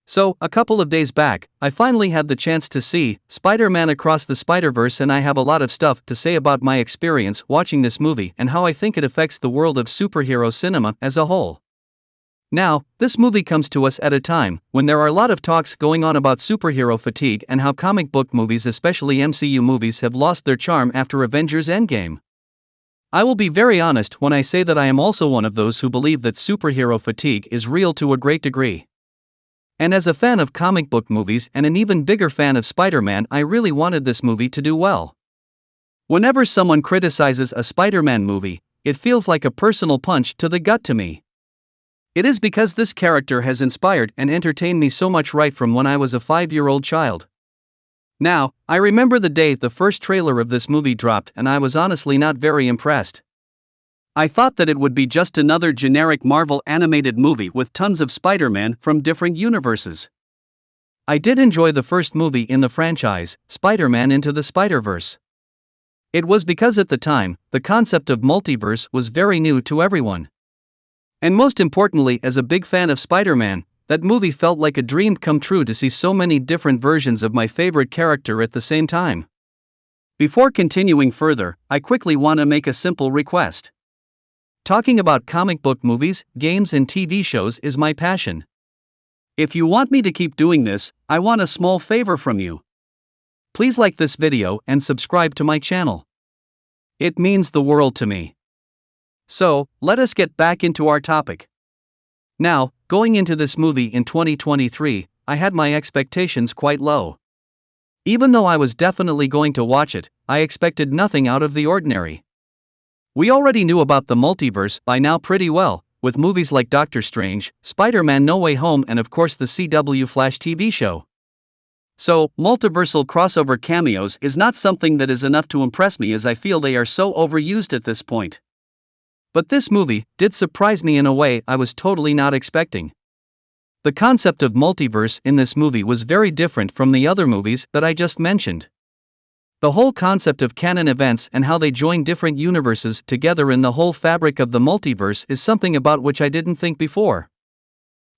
So, a couple of days back, I finally had the chance to see Spider-Man Across the Spider-Verse, and I have a lot of stuff to say about my experience watching this movie and how I think it affects the world of superhero cinema as a whole. Now, this movie comes to us at a time when there are a lot of talks going on about superhero fatigue and how comic book movies, especially MCU movies, have lost their charm after Avengers Endgame. I will be very honest when I say that I am also one of those who believe that superhero fatigue is real to a great degree. And as a fan of comic book movies and an even bigger fan of Spider-Man, I really wanted this movie to do well. Whenever someone criticizes a Spider-Man movie, it feels like a personal punch to the gut to me. It is because this character has inspired and entertained me so much right from when I was a 5-year-old child. Now, I remember the day the first trailer of this movie dropped, and I was honestly not very impressed. I thought that it would be just another generic Marvel animated movie with tons of Spider-Man from different universes. I did enjoy the first movie in the franchise, Spider-Man Into the Spider-Verse. It was because at the time, the concept of multiverse was very new to everyone. And most importantly, as a big fan of Spider-Man, that movie felt like a dream come true to see so many different versions of my favorite character at the same time. Before continuing further, I quickly want to make a simple request. Talking about comic book movies, games, and TV shows is my passion. If you want me to keep doing this, I want a small favor from you. Please like this video and subscribe to my channel. It means the world to me. So, let us get back into our topic. Now, going into this movie in 2023, I had my expectations quite low. Even though I was definitely going to watch it, I expected nothing out of the ordinary. We already knew about the multiverse by now pretty well, with movies like Doctor Strange, Spider-Man No Way Home, and of course the CW Flash TV show. So, multiversal crossover cameos is not something that is enough to impress me, as I feel they are so overused at this point. But this movie did surprise me in a way I was totally not expecting. The concept of multiverse in this movie was very different from the other movies that I just mentioned. The whole concept of canon events and how they join different universes together in the whole fabric of the multiverse is something about which I didn't think before.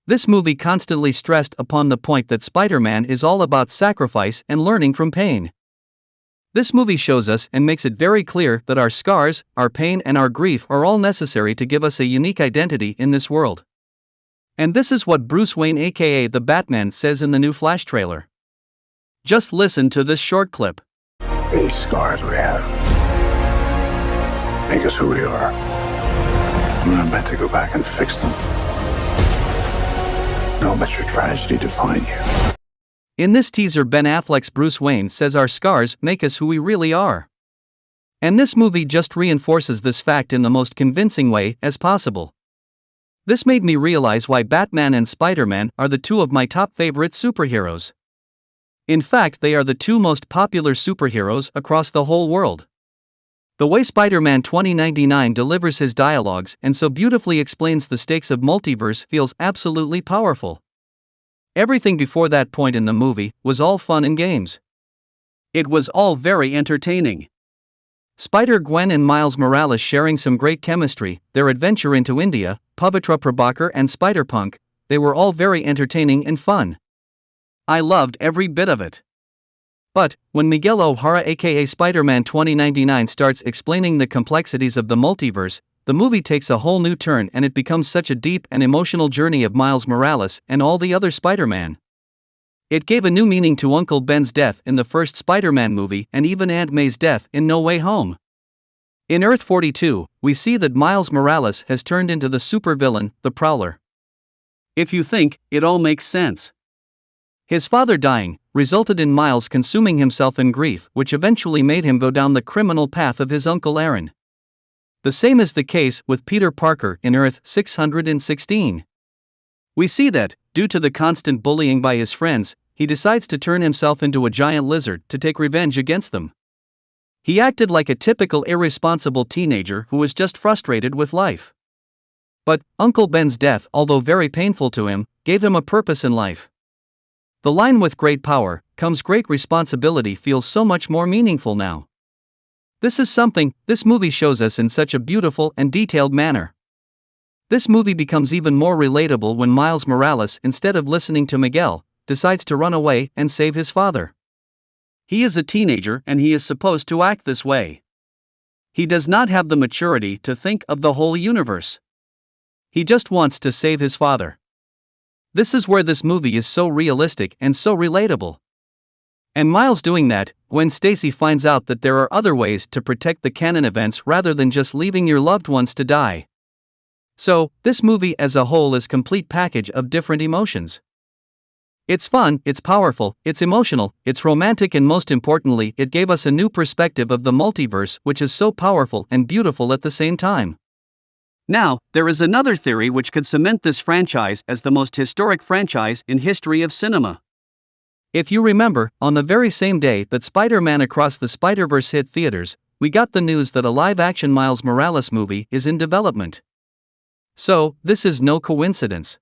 This movie constantly stressed upon the point that Spider-Man is all about sacrifice and learning from pain. This movie shows us and makes it very clear that our scars, our pain, and our grief are all necessary to give us a unique identity in this world. And this is what Bruce Wayne, aka the Batman, says in the new Flash trailer. Just listen to this short clip. These scars we have make us who we are. We're not meant to go back and fix them. Don't let your tragedy define you. In this teaser, Ben Affleck's Bruce Wayne says our scars make us who we really are. And this movie just reinforces this fact in the most convincing way as possible. This made me realize why Batman and Spider-Man are the two of my top favorite superheroes. In fact, they are the two most popular superheroes across the whole world. The way Spider-Man 2099 delivers his dialogues and so beautifully explains the stakes of multiverse feels absolutely powerful. Everything before that point in the movie was all fun and games. It was all very entertaining. Spider-Gwen and Miles Morales sharing some great chemistry, their adventure into India, Pavitra Prabhakar and Spider-Punk, they were all very entertaining and fun. I loved every bit of it. But, when Miguel O'Hara aka Spider-Man 2099 starts explaining the complexities of the multiverse, the movie takes a whole new turn and it becomes such a deep and emotional journey of Miles Morales and all the other Spider-Man. It gave a new meaning to Uncle Ben's death in the first Spider-Man movie and even Aunt May's death in No Way Home. In Earth 42, we see that Miles Morales has turned into the supervillain, the Prowler. If you think, it all makes sense. His father dying resulted in Miles consuming himself in grief, which eventually made him go down the criminal path of his Uncle Aaron. The same is the case with Peter Parker in Earth 616. We see that, due to the constant bullying by his friends, he decides to turn himself into a giant lizard to take revenge against them. He acted like a typical irresponsible teenager who was just frustrated with life. But, Uncle Ben's death, although very painful to him, gave him a purpose in life. The line "with great power comes great responsibility" feels so much more meaningful now. This is something this movie shows us in such a beautiful and detailed manner. This movie becomes even more relatable when Miles Morales, instead of listening to Miguel, decides to run away and save his father. He is a teenager and he is supposed to act this way. He does not have the maturity to think of the whole universe. He just wants to save his father. This is where this movie is so realistic and so relatable. And Miles doing that, when Stacy finds out that there are other ways to protect the canon events rather than just leaving your loved ones to die. So, this movie as a whole is a complete package of different emotions. It's fun, it's powerful, it's emotional, it's romantic, and most importantly, it gave us a new perspective of the multiverse, which is so powerful and beautiful at the same time. Now, there is another theory which could cement this franchise as the most historic franchise in history of cinema. If you remember, on the very same day that Spider-Man Across the Spider-Verse hit theaters, we got the news that a live-action Miles Morales movie is in development. So, this is no coincidence.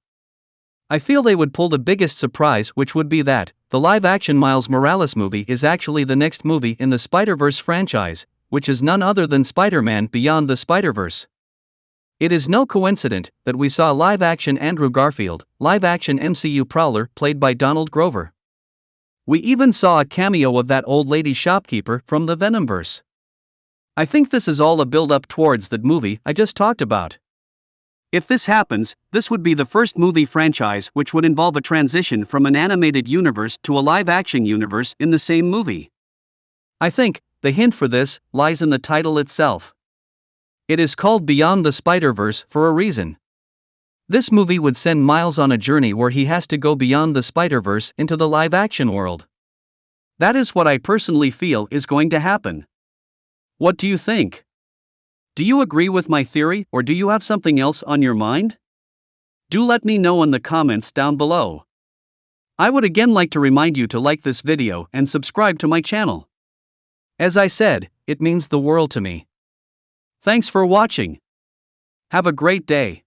I feel they would pull the biggest surprise, which would be that the live-action Miles Morales movie is actually the next movie in the Spider-Verse franchise, which is none other than Spider-Man Beyond the Spider-Verse. It is no coincidence that we saw live-action Andrew Garfield, live-action MCU Prowler played by Donald Glover. We even saw a cameo of that old lady shopkeeper from the Venomverse. I think this is all a build-up towards that movie I just talked about. If this happens, this would be the first movie franchise which would involve a transition from an animated universe to a live-action universe in the same movie. I think the hint for this lies in the title itself. It is called Beyond the Spider-Verse for a reason. This movie would send Miles on a journey where he has to go beyond the Spider-Verse into the live-action world. That is what I personally feel is going to happen. What do you think? Do you agree with my theory, or do you have something else on your mind? Do let me know in the comments down below. I would again like to remind you to like this video and subscribe to my channel. As I said, it means the world to me. Thanks for watching. Have a great day.